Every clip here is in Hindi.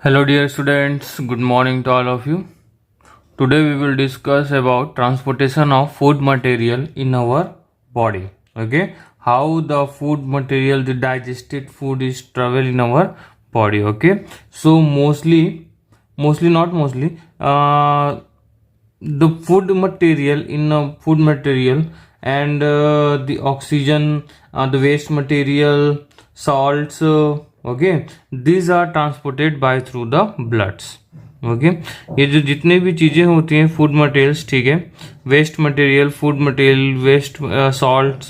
Hello dear students, good morning to all of you. Today we will discuss about transportation of food material in our body. Okay, how the food material, the digested food is travel in our body. Okay, so not mostly, the food material in food material and the oxygen, the waste material, salts, okay, these are transported by through the bloods. Okay ये जो जितने भी चीज़ें होती हैं फूड मटेरियल्स, ठीक है, waste material, food material, waste salts,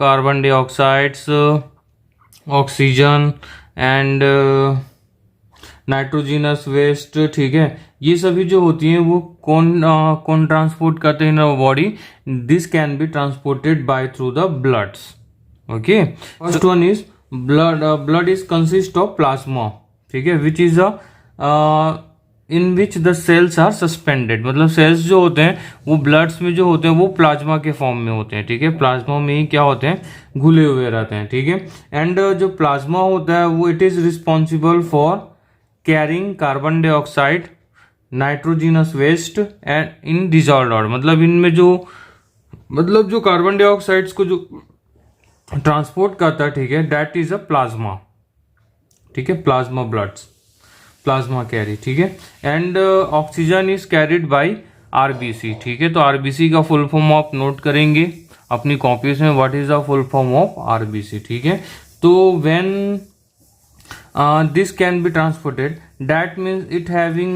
carbon dioxides, oxygen and nitrogenous waste, ठीक है, ये सभी जो होती हैं वो कौन ट्रांसपोर्ट करते हैं in our body? This can be transported by through the bloods. Okay, first one is blood is consist of plasma, ठीक है, which is in which the cells are suspended. मतलब सेल्स जो होते हैं वो ब्लड्स में जो होते हैं वो प्लाज्मा के फॉर्म में होते हैं, ठीक है, प्लाज्मा में ही क्या होते हैं, घुले हुए रहते हैं, ठीक है. एंड जो प्लाज्मा होता है वो it is responsible for carrying carbon dioxide, nitrogenous waste and in dissolved order. मतलब इनमें जो कार्बन डाइऑक्साइड्स को जो ट्रांसपोर्ट करता है, ठीक है, दैट इज अ प्लाज्मा, ठीक है, प्लाज्मा ब्लड्स, प्लाज्मा कैरी, ठीक है. And oxygen is carried by RBC, ठीक है. तो आरबीसी का फुल फॉर्म आप नोट करेंगे अपनी कॉपीज में, what is the full form of RBC, ठीक है. तो when this can be transported, that means it having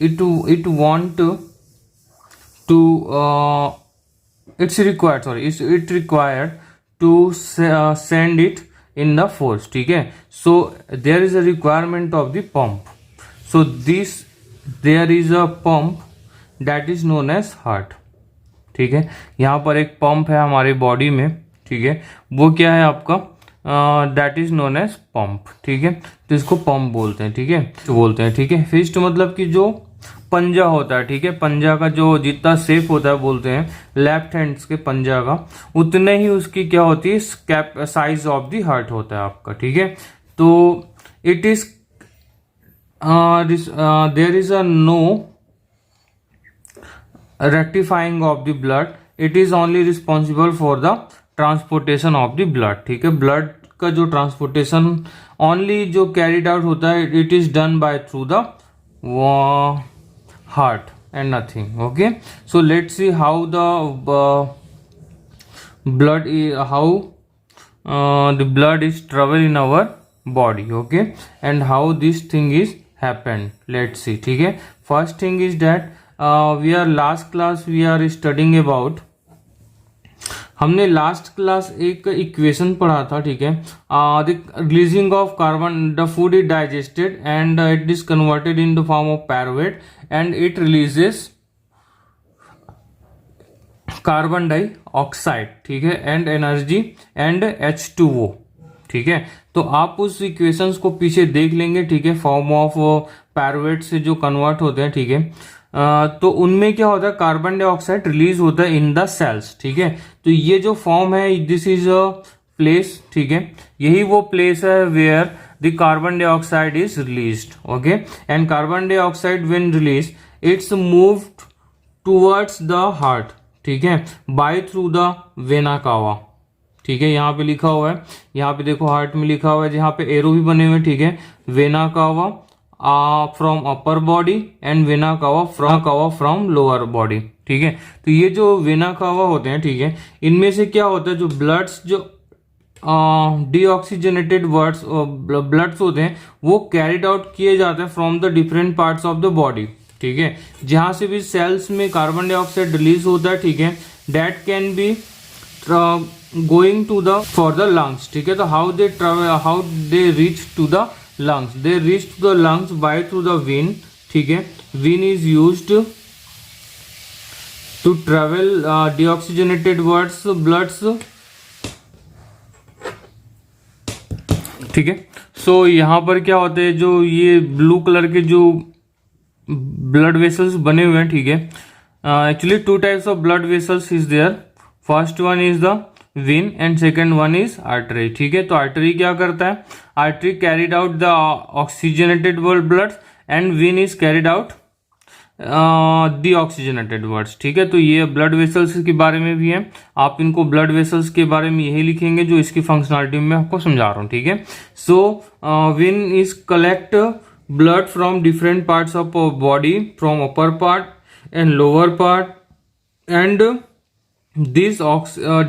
it want to it's required to send it in the force, ठीक है. So there is a requirement of the pump. So there is a pump that is known as heart, ठीक है. यहाँ पर एक पंप है हमारी बॉडी में, ठीक है, वो क्या है आपका, that is known as pump, ठीक है. तो इसको पंप बोलते हैं, ठीक है, तो बोलते हैं, ठीक है. फिस्ट मतलब कि जो पंजा होता है, ठीक है, पंजा का जो जितना सेफ होता है बोलते हैं लेफ्ट हैंड्स के पंजा का, उतने ही उसकी क्या होती है, साइज ऑफ द हार्ट होता है आपका, ठीक है. तो it is there is a no rectifying of the blood, it is only responsible for the transportation of the blood, ठीक है. ब्लड का जो ट्रांसपोर्टेशन ओनली जो कैरिड आउट होता है, it is done by through the heart and nothing. Okay, so let's see how the blood is travel in our body, okay, and how this thing is happened. Let's see, ठीक है. First thing is that last class we are studying about, हमने लास्ट क्लास एक इक्वेशन पढ़ा था, ठीक है. Releasing of carbon, the food is digested and it is converted in the form of pyruvate and it releases carbon dioxide, ठीक है, एंड एनर्जी एंड H2O, ठीक है. तो आप उस इक्वेशंस को पीछे देख लेंगे, ठीक है, फॉर्म ऑफ पायरुवेट से जो कन्वर्ट होते हैं, ठीक है. तो उनमें क्या होता है, कार्बन डाइऑक्साइड रिलीज होता है इन द सेल्स, ठीक है. तो ये जो फॉर्म है, दिस इज अ प्लेस, ठीक है, यही वो प्लेस है where the carbon dioxide is released, okay. And carbon dioxide when release it's moved towards the heart, ठीक है, by through the vena cava, ठीक है. यहाँ पे लिखा हुआ है, यहाँ पे देखो हार्ट में लिखा हुआ है, जहाँ पे एरो भी बने हुए, ठीक है, वेना कावा from upper body and vena cava from lower body, ठीक है. तो ये जो वेना कावा होते हैं, ठीक है, इनमें से क्या होता है, जो ब्लड्स जो डीऑक्सीजनेटेड ब्लड्स होते हैं वो कैरिड आउट किए जाते हैं from the different parts of the body, ठीक है. जहां से भी सेल्स में कार्बन डाइऑक्साइड रिलीज होता है, ठीक है, that can be going to the for the lungs, ठीक है. तो how they reach to the lungs, they reach to the lungs by through the vein, ठीक है. vein is used to travel deoxygenated bloods, ठीक है. सो यहाँ पर क्या होते हैं, जो ये ब्लू कलर के जो ब्लड वेसल्स बने हुए हैं, ठीक है. Actually 2 types of blood vessels is there. First one is the when and second one is artery. ठीक है, तो आर्टरी क्या करता है, artery carried out the oxygenated blood and when is carried out the oxygenated words. ठीक है, तो ये ब्लड वेसल्स के बारे में भी है, आप इनको ब्लड वेसल्स के बारे में यही लिखेंगे जो इसकी फंक्शनलिटी में आपको समझा रहा हूं। ठीक है, so when is collect blood from different parts of body, from upper part and lower part and this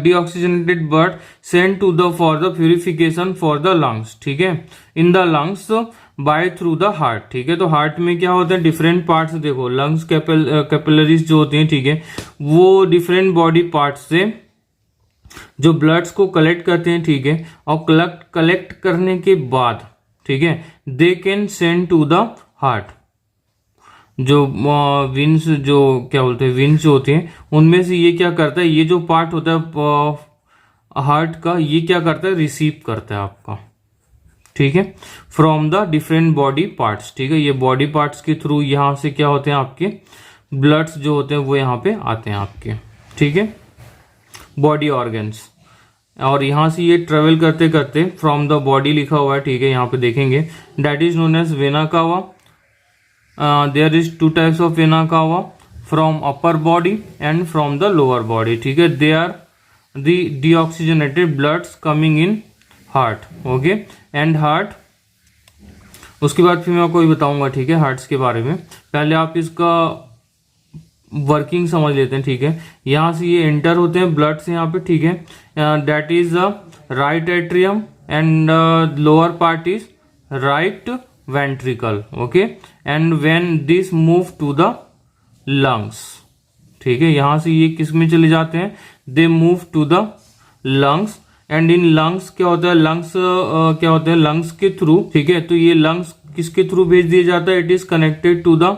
deoxygenated blood sent to the for the purification for the lungs। ठीक है, in the lungs by through the heart. ठीक है, तो हार्ट में क्या होता है, डिफरेंट पार्ट्स, देखो लंग्स कैपिलरीज जो होती हैं, ठीक है, वो डिफरेंट बॉडी पार्ट्स से जो ब्लड्स को कलेक्ट करते हैं। ठीक है, और कलेक्ट करने के बाद, ठीक है, they can send to the heart. जो विंस, जो क्या बोलते हैं, विंस जो होते हैं, उनमें से ये क्या करता है, ये जो पार्ट होता है हार्ट का, ये क्या करता है, रिसीव करता है आपका। ठीक है, from the different body parts. ठीक है, ये बॉडी पार्ट्स के थ्रू यहां से क्या होते हैं, आपके ब्लड्स जो होते हैं वो यहाँ पे आते हैं आपके। ठीक है, बॉडी ऑर्गन्स, और यहां से ये ट्रेवल करते करते फ्रॉम द बॉडी लिखा हुआ है। ठीक है, यहाँ पे देखेंगे, that is known as vena cava. There is two types of vena cava, from upper body and from the lower body। ठीक है, they are the deoxygenated bloods coming in heart। okay, and heart, उसके बाद फिर मैं आपको बताऊंगा। ठीक है, हार्ट्स के बारे में, पहले आप इसका वर्किंग समझ लेते हैं। ठीक है, यहाँ से ये एंटर होते हैं ब्लड्स यहाँ पे। ठीक है, that is right atrium and lower part is right ventricle। okay, and when this move to the lungs। ठीक है, यहां से ये किस में चले जाते हैं, they move to the lungs, and in lungs क्या होता है, lungs क्या होता है, lungs के थ्रू। ठीक है, तो ये lungs किसके थ्रू भेज दिया जाता है, it is connected to the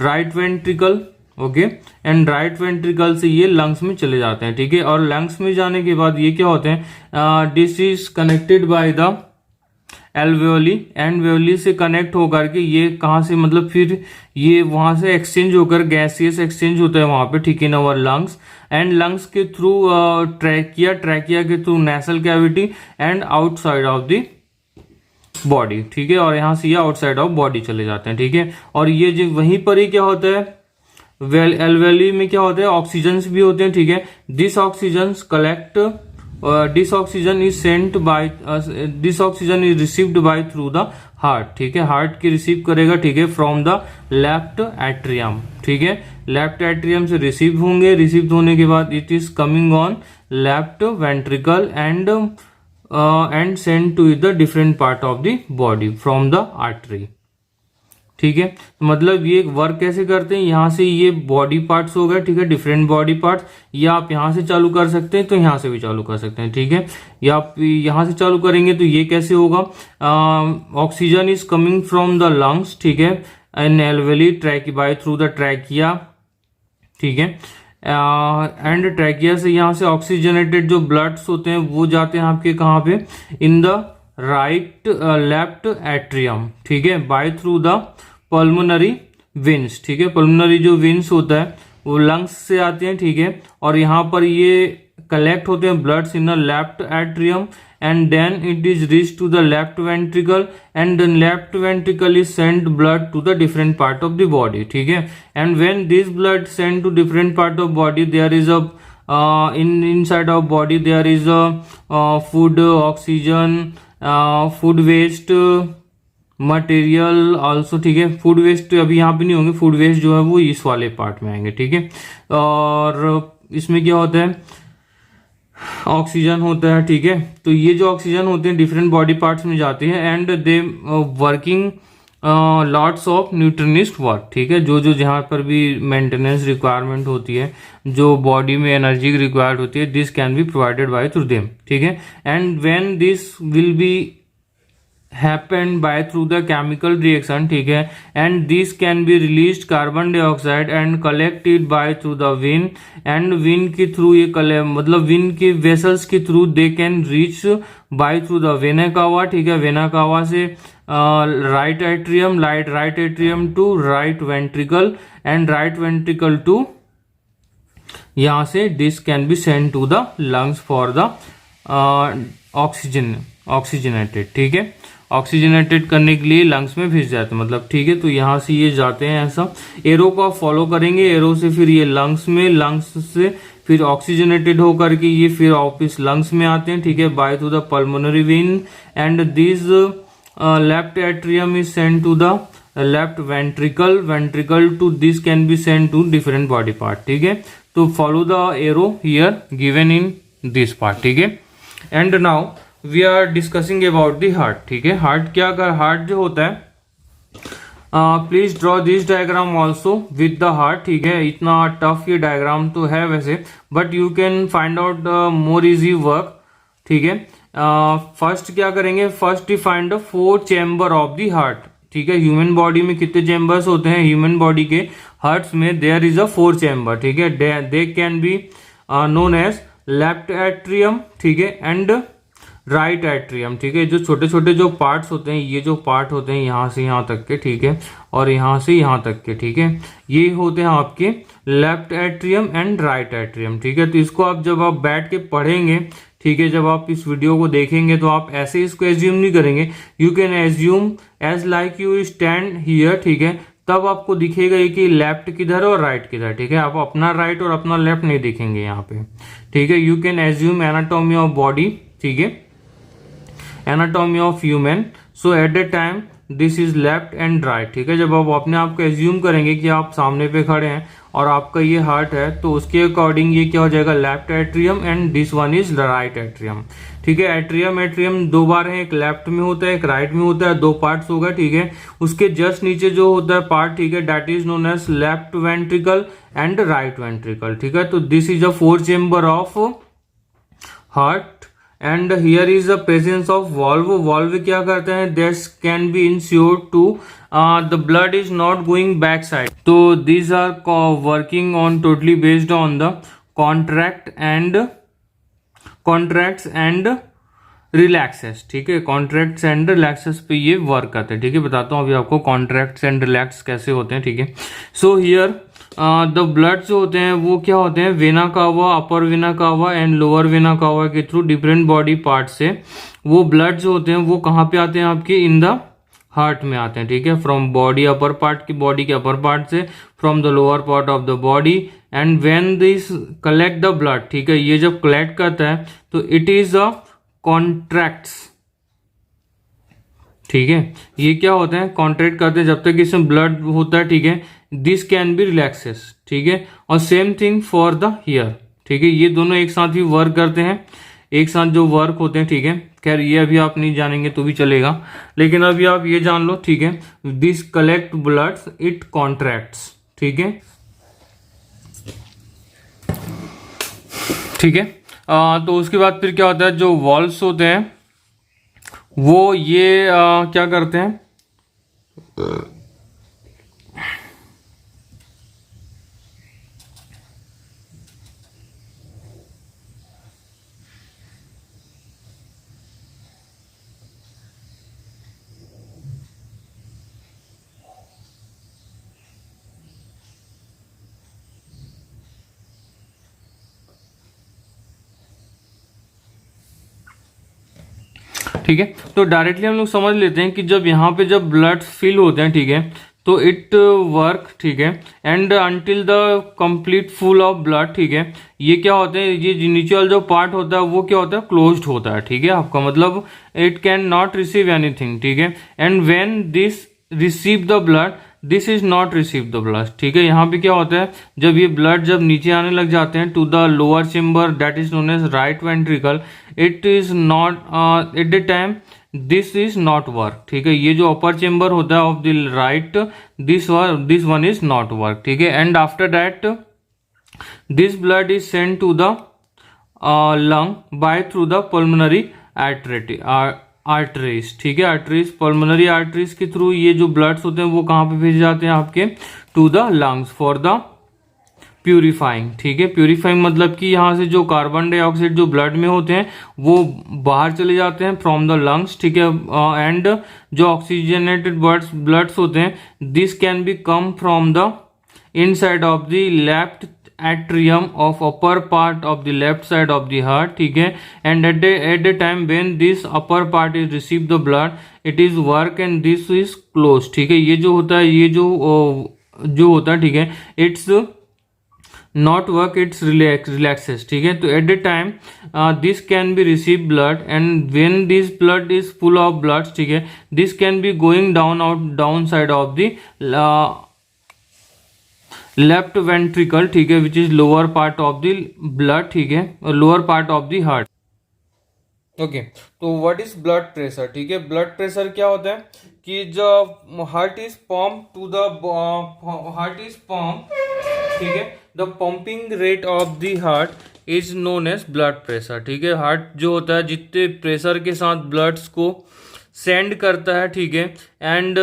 right ventricle। Okay, and right ventricle से ये लंग्स में चले जाते हैं। ठीक है, और लंग्स में जाने के बाद ये क्या होते हैं, this is connected by the alveoli, alveoli से कनेक्ट होकर के ये कहाँ से, मतलब फिर ये वहां से एक्सचेंज होकर गैसियस एक्सचेंज होता है वहां पे। ठीक है, इन अवर लंग्स, एंड लंग्स के थ्रू ट्रैकिया, ट्रैकिया के through nasal cavity and outside of the body. ठीक है, और यहाँ से ये आउटसाइड ऑफ बॉडी चले जाते हैं। ठीक है, और ये जो वहीं पर ही क्या होता है, एल्वेओली में क्या होता है, ऑक्सीजन भी होते हैं। ठीक है, this oxygen collect, this oxygen is sent by, this oxygen is received by through the heart. ठीक है, हार्ट की रिसीव करेगा। ठीक है, फ्रॉम द लेफ्ट एट्रियम। ठीक है, लेफ्ट एट्रियम से रिसीव होंगे, रिसीव होने के बाद it is coming on left ventricle and send to the different part of the body from the artery. ठीक है, तो मतलब ये वर्क कैसे करते हैं, यहां से ये बॉडी पार्ट्स हो गए। ठीक है, डिफरेंट बॉडी पार्ट्स, या आप यहां से चालू कर सकते हैं तो यहां से भी चालू कर सकते हैं। ठीक है, या आप यहां से चालू करेंगे तो ये कैसे होगा, oxygen is coming from the lungs. ठीक है, and alveoli track bye through the trachea. ठीक है, एंड ट्रैकिया से यहां से ऑक्सीजनेटेड जो ब्लड्स होते हैं वो जाते हैं आपके कहाँ पे, in the right left atrium. ठीक है, by through the pulmonary veins. ठीक है, पल्मोनरी जो वेन्स होता है वो लंग्स से आते हैं। ठीक है, और यहाँ पर ये कलेक्ट होते हैं bloods in the left atrium, and then it is reach to the left ventricle, and the left ventricle is send blood to the different part of the body. ठीक है, and when this blood send to different part of body, there is a inside of body there is a food, oxygen, food waste material also. ठीक है, फूड वेस्ट अभी यहाँ पे नहीं होंगे, फूड वेस्ट जो है वो इस वाले पार्ट में आएंगे। ठीक है, और इसमें क्या होता है, ऑक्सीजन होता है। ठीक है, तो ये जो ऑक्सीजन होते हैं डिफरेंट बॉडी पार्ट्स में जाते हैं, and they working lots of nutritionist work. ठीक है, जो जो जहाँ पर भी मेंटेनेंस रिक्वायरमेंट होती है, जो बॉडी में एनर्जी रिक्वायर्ड होती है, this can be provided by through them. ठीक है, and when this will be happen by through the chemical reaction. ठीक है, and this can be released carbon dioxide and collected by through the vein, and vein के थ्रू ये मतलब वेन के वेसल्स के थ्रू they can reach by through the vena cava. ठीक है, वेना कावा से right atrium, right atrium to right ventricle, and right ventricle to यहाँ से this can be send to the lungs for the oxygenated, ठीक है, ऑक्सीजनेटेड करने के लिए लंग्स में भेज जाते हैं मतलब, ठीक है। तो यहाँ से ये जाते हैं, ऐसा एरो को आप फॉलो करेंगे, एरो से फिर ये लंग्स में, लंग्स से फिर ऑक्सीजनेटेड होकर के ये फिर वापिस लंग्स में आते हैं, ठीक है, by through the pulmonary vein and this left atrium is send to the left ventricle, ventricle to this can be send to different body part, ठीक है। तो follow the arrow here given in this part, ठीक है। And now we are discussing about the heart, ठीक है। हार्ट क्या कर, हार्ट जो होता है, please draw this diagram also with the heart, ठीक है। इतना टफ ये डायग्राम तो है वैसे, but you can find out more easy work, ठीक है। फर्स्ट क्या करेंगे, first defined the 4 chamber of the heart, ठीक है। ह्यूमन बॉडी में कितने चैम्बर्स होते हैं, ह्यूमन बॉडी के हार्ट्स में देयर इज अ 4 चैम्बर, ठीक है। They can be known as left atrium, ठीक है, एंड राइट एट्रियम, ठीक है। जो छोटे छोटे जो पार्ट्स होते हैं, ये जो पार्ट होते हैं यहाँ से यहाँ तक के, ठीक है, और यहाँ से यहाँ तक के, ठीक है, ये होते हैं आपके left atrium and right atrium, ठीक है। तो इसको आप जब आप बैठ के पढ़ेंगे, ठीक है, जब आप इस वीडियो को देखेंगे तो आप ऐसे इसको एज्यूम नहीं करेंगे, you can assume as like you stand here, ठीक है। तब आपको दिखेगा कि लेफ्ट किधर और राइट किधर, ठीक है। आप अपना राइट और अपना लेफ्ट नहीं दिखेंगे यहाँ पे, ठीक है। You can assume anatomy of body, ठीक है, anatomy of human, so eight the time this is left and right, ठीक है। जब आप अपने आप को एज्यूम करेंगे कि आप सामने पे खड़े हैं और आपका ये हार्ट है, तो उसके अकॉर्डिंग ये क्या हो जाएगा, left atrium and this one is right atrium, ठीक है। एट्रियम एट्रियम 2 बार है, एक लेफ्ट में होता है, एक राइट में होता है, 2 पार्ट्स होगा, ठीक है। उसके जस्ट नीचे जो होता है पार्ट, ठीक है, that is known as left ventricle and right ventricle, ठीक है। तो this is a 4 chamber of heart and here is the presence of valve. Valve क्या करते हैं, this can be insure to the blood is not going back side. तो these are working on totally based on the contracts and relaxes, ठीक है। कॉन्ट्रैक्ट्स एंड रिलैक्सेस पे ये वर्क करते हैं, ठीक है। बताता हूँ अभी आपको कॉन्ट्रैक्ट्स एंड रिलैक्स कैसे होते हैं, ठीक है। सो हियर द ब्लड जो होते हैं वो क्या होते हैं, vena cava, upper vena cava and lower vena cava के थ्रू डिफरेंट बॉडी पार्ट से वो ब्लड जो होते हैं वो कहाँ पे आते हैं, आपके इन द हार्ट में आते हैं, ठीक है। फ्रॉम बॉडी अपर पार्ट की, बॉडी के अपर पार्ट से, from the lower part of the body, and when this collect the blood, ठीक है, ये जब कलेक्ट करता है तो इट इज अ कॉन्ट्रैक्ट्स, ठीक है। ये क्या होते हैं, कॉन्ट्रैक्ट करते हैं जब तक इसमें ब्लड होता है, ठीक है। दिस कैन बी रिलैक्सेस, ठीक है। और same thing for the here, ठीक है। ये दोनों एक साथ ही वर्क करते हैं, एक साथ जो वर्क होते हैं, ठीक है। खैर ये अभी आप नहीं जानेंगे तो भी चलेगा, लेकिन अभी आप ये जान लो, ठीक है। This collect blood, it contracts, ठीक है, ठीक है। तो उसके बाद फिर क्या होता है, जो वॉल्व्स होते हैं वो ये क्या करते हैं, ठीक है। तो डायरेक्टली हम लोग समझ लेते हैं कि जब यहाँ पे जब ब्लड फिल होते हैं, ठीक है, तो इट वर्क, ठीक है, and until the complete full of blood, ठीक है। ये क्या होते हैं, ये नीचे वाला जो पार्ट होता है वो क्या होता है, क्लोज्ड होता है, ठीक है। आपका मतलब it can not receive anything, ठीक है। And when this receive the blood, this is not receive the blood, ठीक है। यहाँ पे क्या होता है, जब ये ब्लड जब नीचे आने लग जाते हैं to the lower chamber that is known as right ventricle, it is not at the time this is not work, ठीक है। ये जो अपर चेम्बर होता है of the right, this one is not work, ठीक है। And after that this blood is send to the lung by through the pulmonary arteries, ठीक है। आर्टरीज, पल्मोनरी आर्टरीज के थ्रू ये जो ब्लड्स होते हैं वो कहाँ पे भेजे जाते हैं, आपके to the lungs for the purifying, ठीक है। प्यूरिफाइंग मतलब कि यहाँ से जो कार्बन डाइऑक्साइड जो ब्लड में होते हैं वो बाहर चले जाते हैं फ्रॉम द लंग्स, ठीक है। एंड जो ऑक्सीजनेटेड ब्लड्स होते हैं, this can B come from the inside of the left atrium of upper part of the left side of the heart, ठीक है. And at the time when this upper part is receive the blood, it is work and this is closed, ठीक है. ये जो होता है, ये जो होता है, ठीक है, it's not work, it's relaxes, ठीक है. तो at the time this can be receive blood, and when this blood is full of blood, ठीक है, this can be going down side of the left ventricle, ठीक है, which is lower part of the blood, ठीक है, और lower part of the heart. Okay, तो व्हाट इज ब्लड प्रेशर, ठीक है. ब्लड प्रेशर क्या होता है कि जब heart is pump to the heart is pump, ठीक है, the pumping rate of the heart is known as blood pressure, ठीक है. हार्ट जो होता है जितने प्रेशर के साथ ब्लड्स को सेंड करता है, ठीक है, एंड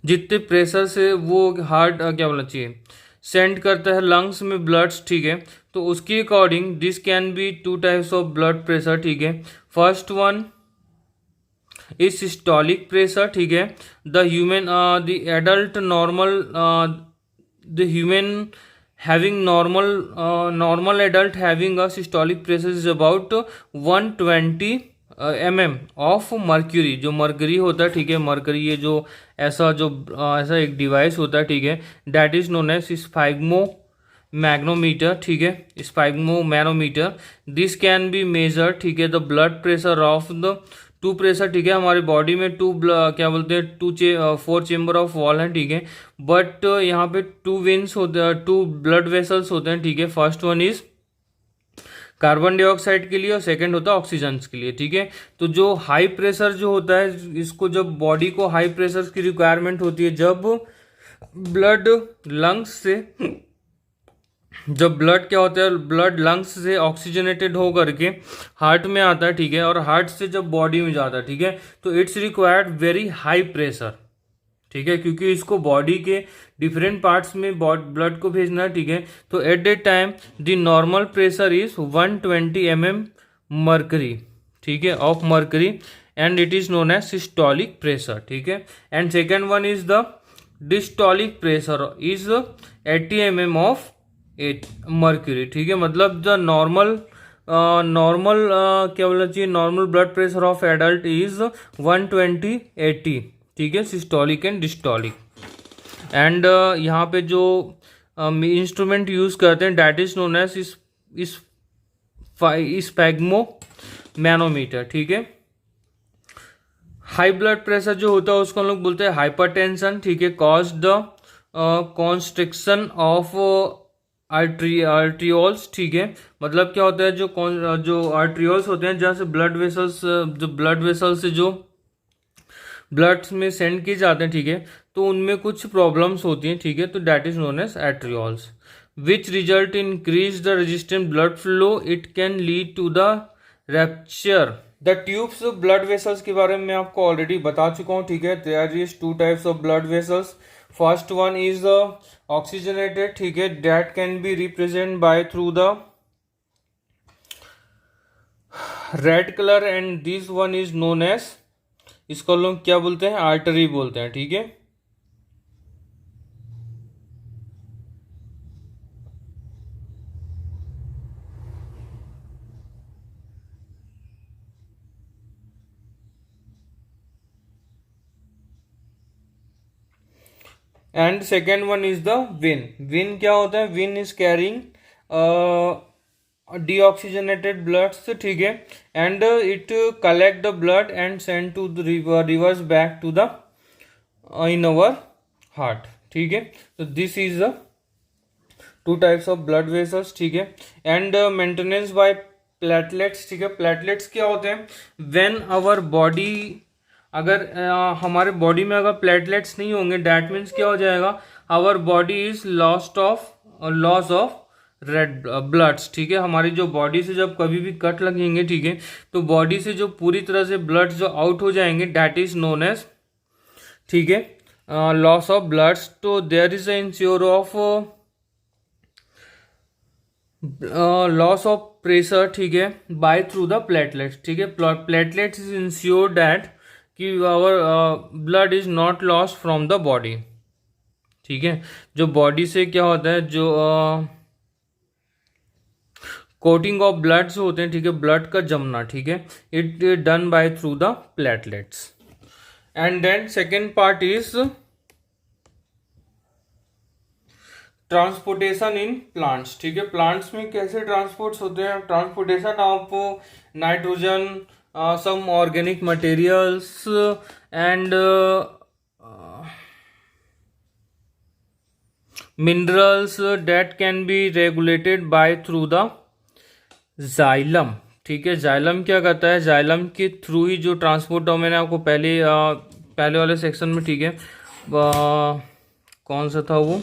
जितने प्रेशर से वो हार्ट क्या बोलना चाहिए सेंड करता है लंग्स में ब्लड्स, ठीक है. तो उसके according this can B two types of blood pressure, ठीक है. First one is systolic pressure, ठीक है. The human the adult normal the human having normal adult having a systolic pressure is about 120 mm of mercury. जो मर्करी होता है, ठीक है, मर्करी ये जो ऐसा एक डिवाइस होता है, ठीक है, that is known as sphygmomanometer, ठीक है, sphygmomanometer. This can be measure, ठीक है, the blood pressure of the two pressure, ठीक है. हमारी बॉडी में क्या बोलते हैं 4 चेम्बर ऑफ वॉल है, ठीक है, बट यहाँ पे 2 वेन्स होते हैं, 2 ब्लड वेसल्स होते हैं, ठीक है. First one is carbon dioxide के लिए और सेकंड होता है ऑक्सीजन के लिए, ठीक है. तो जो हाई प्रेशर जो होता है, इसको जब बॉडी को हाई प्रेशर की रिक्वायरमेंट होती है, जब ब्लड क्या होता है, ब्लड लंग्स से ऑक्सीजनेटेड हो करके हार्ट में आता है, ठीक है, और हार्ट से जब बॉडी में जाता है, ठीक है, तो it's required very high pressure, ठीक है, क्योंकि इसको बॉडी के डिफरेंट पार्ट्स में ब्लड को भेजना है, ठीक है. तो at that time the normal pressure is 120 mm mercury, ठीक है, of mercury, and it is known as systolic pressure, ठीक है. And second one is the diastolic pressure is 80 mm of mercury, ठीक है. मतलब द नॉर्मल क्या बोलना चाहिए, normal blood pressure of adult is 120/80, ठीक है, सिस्टोलिक एंड डिस्टोलिक. एंड यहाँ पे जो इंस्ट्रूमेंट यूज करते हैं that is known as sphygmomanometer, ठीक है. हाई ब्लड प्रेशर जो होता है उसको हम लोग बोलते हैं हाइपरटेंशन, ठीक है, cause the constriction of arterioles, ठीक है. मतलब क्या होता है, जो आर्ट्रियोल्स होते हैं जहाँ से ब्लड वेसल्स से जो ब्लड में सेंड किए जाते हैं, ठीक है, तो उनमें कुछ प्रॉब्लम्स होती हैं, ठीक है. तो that is known as arterioles which result in increase the resistant blood flow. It can lead to the rupture the tubes. Blood vessels के बारे में मैं आपको ऑलरेडी बता चुका हूँ, ठीक है. There is 2 types of blood vessels. First one is oxygenated, ठीक है, that can be represent by through the red colour, and this one is known as, इसको लोग क्या बोलते हैं, आर्टरी बोलते हैं, ठीक है. And second one is the when. When क्या होता है, when is carrying deoxygenated bloods, ठीक है, and it collect the blood and send to the reverse back to the in our heart, ठीक है. तो this is the 2 types of blood vessels, ठीक है. and maintenance by platelets, ठीक है. platelets क्या होते हैं, when our body, अगर हमारे बॉडी में अगर प्लेटलेट्स नहीं होंगे दैट मीन्स क्या हो जाएगा, our body is loss of red bloods, ठीक है. हमारी जो बॉडी से जब कभी भी कट लगेंगे, ठीक है, तो बॉडी से जो पूरी तरह से ब्लड जो आउट हो जाएंगे दैट इज नोन एज, ठीक है, लॉस ऑफ ब्लड्स. तो there is a ensure of loss of pressure, ठीक है, बाय थ्रू द प्लेटलेट्स, ठीक है. प्लेटलेट्स इज इंश्योर दैट कि our blood is not lost from the body, ठीक है। जो बॉडी से क्या होता है, जो कोटिंग ऑफ ब्लड्स होते हैं, ठीक है, ब्लड का जमना, ठीक है, it done by through the platelets. And then second part is transportation in plants, ठीक है। प्लांट्स में कैसे ट्रांसपोर्ट्स होते हैं, transportation of nitrogen, some organic materials and minerals that can be regulated by through the xylem, ठीक है। जाइलम क्या करता है, जाइलम के थ्रू ही जो ट्रांसपोर्ट, मैंने आपको पहले वाले सेक्शन में, ठीक है, कौन सा था वो,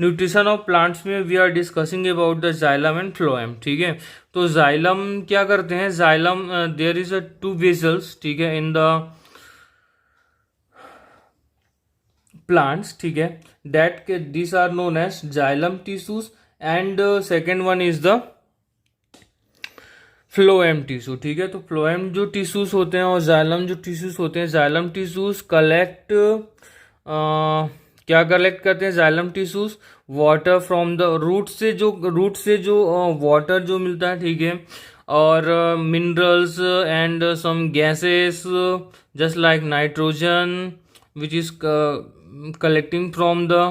न्यूट्रिशन ऑफ प्लांट्स में we are discussing about the xylem and phloem, ठीक है। तो जाइलम क्या करते हैं, xylem there is a 2 vessels, ठीक है, इन द प्लांट्स, ठीक है, that this are known as xylem tissues and second one is the phloem tissue, ठीक है। तो फ्लोएम जो टिश्यूज होते हैं और जाइलम जो टिश्यूज होते हैं, जाइलम टिश्यूज कलेक्ट क्या कलेक्ट करते हैं, xylem tissues water from the root से जो वाटर जो मिलता है, ठीक है, और minerals and some gases just like nitrogen which is collecting from the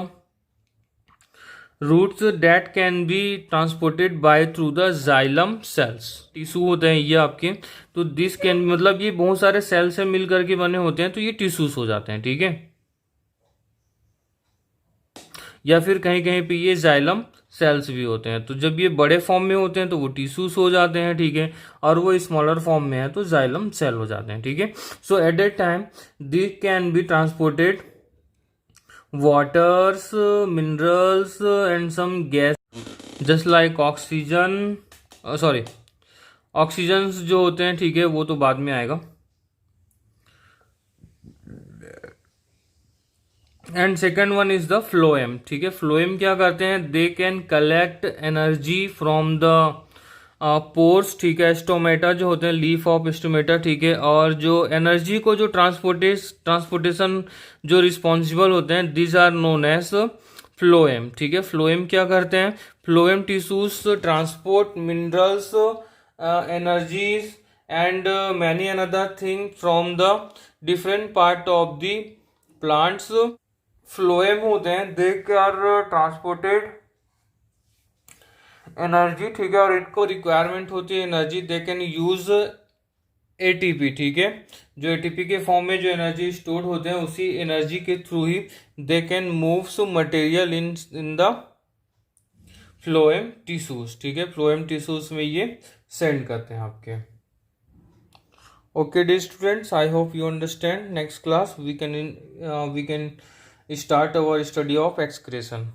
roots that can be transported by through the xylem cells। Tissue होते हैं ये आपके, तो दिस कैन मतलब ये बहुत सारे सेल से मिल करके बने होते हैं, तो ये टिश्यूज हो जाते हैं, ठीक है। या फिर कहीं कहीं पे ये जाइलम सेल्स भी होते हैं। तो जब ये बड़े फॉर्म में होते हैं तो वो टिश्यूज हो जाते हैं, ठीक है, और वो स्मॉलर फॉर्म में है तो जाइलम सेल हो जाते हैं, ठीक है। So at that time they can be transported waters, minerals and some gas just like oxygen, oxygens जो होते हैं, ठीक है, वो तो बाद में आएगा। And second one is the phloem, ठीक है। फ्लोएम क्या करते हैं, they can collect energy from the pores, ठीक है, स्टोमेटा जो होते हैं, लीफ ऑफ स्टोमेटा, ठीक है, और जो एनर्जी को जो ट्रांसपोर्टेशन जो रिस्पॉन्सिबल होते हैं, this are known as phloem, ठीक है। फ्लोएम क्या करते हैं, phloem tissues transport minerals, energies and many another thing from the different part of the plants. Phloem होते हैं, दे आर ट्रांसपोर्टेड एनर्जी, ठीक है, और इनको रिक्वायरमेंट होती है energy, they can use ATP, ठीक है। जो एटीपी के फॉर्म में जो एनर्जी स्टोर होते हैं, उसी एनर्जी के थ्रू ही they can move some material in the phloem tissues, ठीक है। फ्लोएम टिश्यूज में ये सेंड करते हैं आपके। Okay dear students, I hope you understand. Next class we can start our study of excretion.